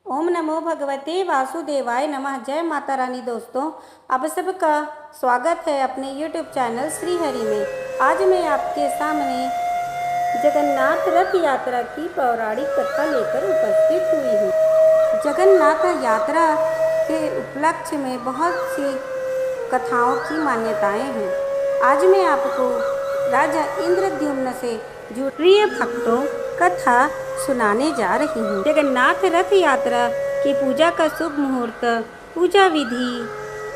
ओम नमो भगवते वासुदेवाय नमः। जय माता रानी। दोस्तों, आप सबका स्वागत है अपने YouTube चैनल श्री हरि में। आज मैं आपके सामने जगन्नाथ रथ यात्रा की पौराणिक कथा लेकर उपस्थित हुई हूँ। जगन्नाथ यात्रा के उपलक्ष्य में बहुत सी कथाओं की मान्यताएं हैं। आज मैं आपको राजा इंद्रद्युम्न से जुड़ी भक्तों कथा सुनाने जा रही हूँ। जगन्नाथ रथ यात्रा की पूजा का शुभ मुहूर्त, पूजा विधि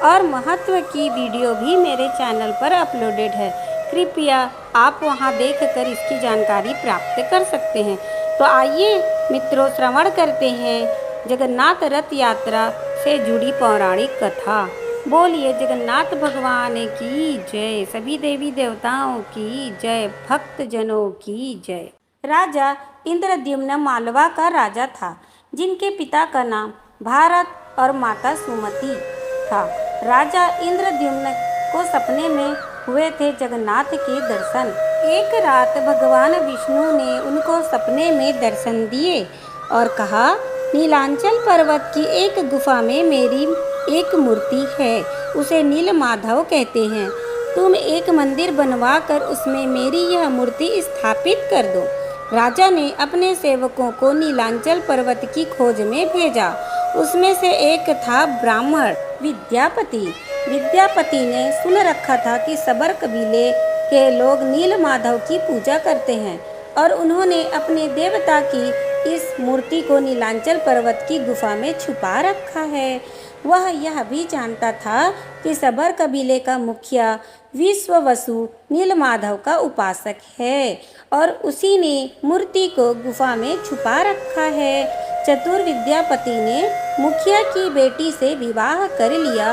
और महत्व की वीडियो भी मेरे चैनल पर अपलोडेड है। कृपया आप वहां देखकर इसकी जानकारी प्राप्त कर सकते हैं। तो आइए मित्रों, श्रवण करते हैं जगन्नाथ रथ यात्रा से जुड़ी पौराणिक कथा। बोलिए जगन्नाथ भगवान की जय, सभी देवी देवताओं की जय, भक्त जनों की जय। राजा इंद्रद्युम्न मालवा का राजा था, जिनके पिता का नाम भारत और माता सुमति था। राजा इंद्रद्युम्न को सपने में हुए थे जगन्नाथ के दर्शन। एक रात भगवान विष्णु ने उनको सपने में दर्शन दिए और कहा, नीलांचल पर्वत की एक गुफा में मेरी एक मूर्ति है, उसे नील माधव कहते हैं। तुम एक मंदिर बनवा कर उसमें मेरी यह मूर्ति स्थापित कर दो। राजा ने अपने सेवकों को नीलांचल पर्वत की खोज में भेजा। उसमें से एक था ब्राह्मण विद्यापति। विद्यापति ने सुन रखा था कि सबर कबीले के लोग नील माधव की पूजा करते हैं और उन्होंने अपने देवता की इस मूर्ति को नीलांचल पर्वत की गुफा में छुपा रखा है। वह यह भी जानता था कि सबर कबीले का मुखिया विश्ववसु नीलमाधव का उपासक है और उसी ने मूर्ति को गुफा में छुपा रखा है। चतुर विद्यापति ने मुखिया की बेटी से विवाह कर लिया।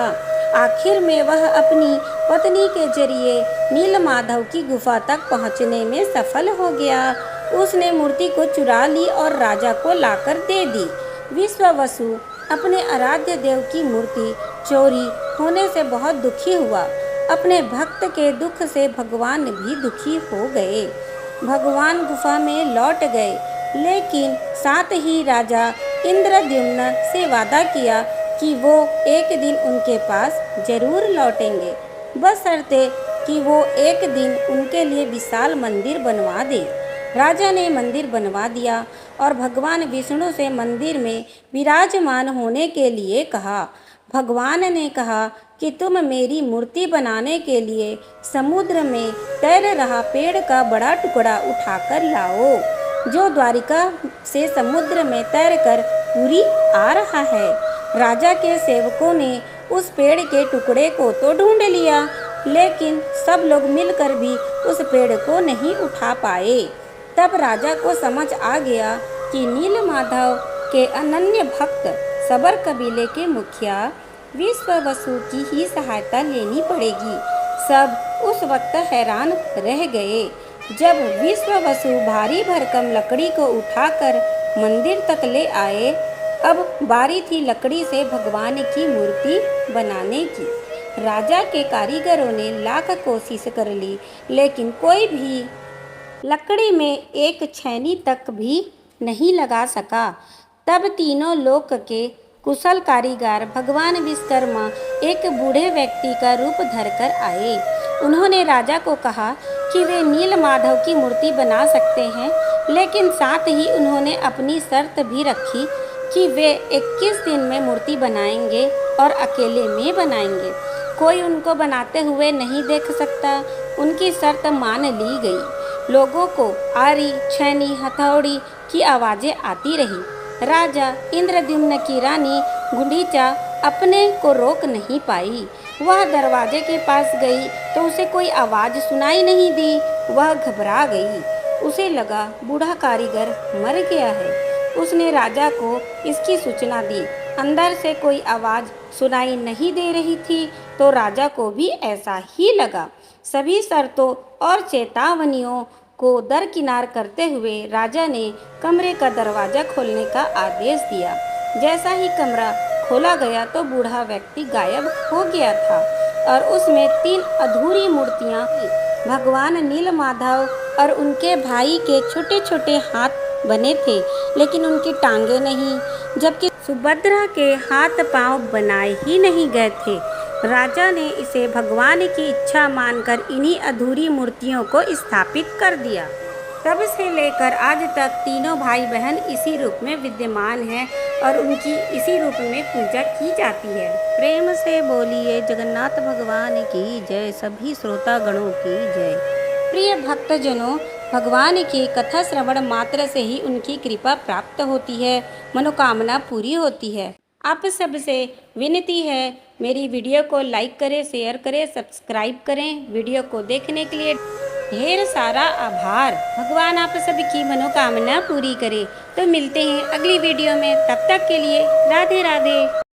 आखिर में वह अपनी पत्नी के जरिए नीलमाधव की गुफा तक पहुंचने में सफल हो गया। उसने मूर्ति को चुरा ली और राजा को लाकर दे दी। विश्ववसु अपने आराध्य देव की मूर्ति चोरी होने से बहुत दुखी हुआ। अपने भक्त के दुख से भगवान भी दुखी हो गए। भगवान गुफा में लौट गए, लेकिन साथ ही राजा इंद्रद्युम्न से वादा किया कि वो एक दिन उनके पास जरूर लौटेंगे, बशर्ते कि वो एक दिन उनके लिए विशाल मंदिर बनवा दे। राजा ने मंदिर बनवा दिया और भगवान विष्णु से मंदिर में विराजमान होने के लिए कहा। भगवान ने कहा कि तुम मेरी मूर्ति बनाने के लिए समुद्र में तैर रहा पेड़ का बड़ा टुकड़ा उठाकर लाओ, जो द्वारिका से समुद्र में तैरकर पुरी आ रहा है। राजा के सेवकों ने उस पेड़ के टुकड़े को तो ढूंढ लिया, लेकिन सब लोग मिलकर भी उस पेड़ को नहीं उठा पाए। तब राजा को समझ आ गया कि नीलमाधव के अनन्य भक्त सबर कबीले के मुखिया विश्ववसु की ही सहायता लेनी पड़ेगी। सब उस वक्त हैरान रह गए। जब विश्ववसु भारी भरकम लकड़ी को उठाकर मंदिर तक ले आए, अब बारी थी लकड़ी से भगवान की मूर्ति बनाने की। राजा के कारीगरों ने लाख कोशिश कर ली, लेकिन कोई भी लकड़ी में एक छैनी तक भी नहीं लगा सका। तब तीनों लोक के कुशल कारीगर भगवान विश्वकर्मा एक बूढ़े व्यक्ति का रूप धरकर आए। उन्होंने राजा को कहा कि वे नील माधव की मूर्ति बना सकते हैं, लेकिन साथ ही उन्होंने अपनी शर्त भी रखी कि वे 21 दिन में मूर्ति बनाएंगे और अकेले में बनाएंगे। कोई उनको बनाते हुए नहीं देख सकता। उनकी शर्त मान ली गई। लोगों को आरी, छैनी, हथौड़ी की आवाज़ें आती रही। राजा इंद्रद्युम्न की रानी गुंडीचा अपने को रोक नहीं पाई। वह दरवाजे के पास गई तो उसे कोई आवाज़ सुनाई नहीं दी। वह घबरा गई। उसे लगा बूढ़ा कारीगर मर गया है। उसने राजा को इसकी सूचना दी। अंदर से कोई आवाज़ सुनाई नहीं दे रही थी, तो राजा को भी ऐसा ही लगा। सभी शर्तों और चेतावनियों को दरकिनार करते हुए राजा ने कमरे का दरवाज़ा खोलने का आदेश दिया। जैसा ही कमरा खोला गया तो बूढ़ा व्यक्ति गायब हो गया था और उसमें 3 अधूरी मूर्तियाँ थी। भगवान नीलमाधव और उनके भाई के छोटे छोटे हाथ बने थे, लेकिन उनकी टांगें नहीं, जबकि सुभद्रा के हाथ पांव बनाए ही नहीं गए थे। राजा ने इसे भगवान की इच्छा मानकर इन्हीं अधूरी मूर्तियों को स्थापित कर दिया। तब से लेकर आज तक तीनों भाई बहन इसी रूप में विद्यमान हैं और उनकी इसी रूप में पूजा की जाती है। प्रेम से बोलिए जगन्नाथ भगवान की जय, सभी श्रोतागणों की जय। प्रिय भक्तजनों, भगवान की कथा श्रवण मात्र से ही उनकी कृपा प्राप्त होती है, मनोकामना पूरी होती है। आप सबसे विनती है, मेरी वीडियो को लाइक करें, शेयर करें, सब्सक्राइब करें। वीडियो को देखने के लिए ढेर सारा आभार। भगवान आप सबकी मनोकामना पूरी करे। तो मिलते हैं अगली वीडियो में, तब तक के लिए राधे राधे।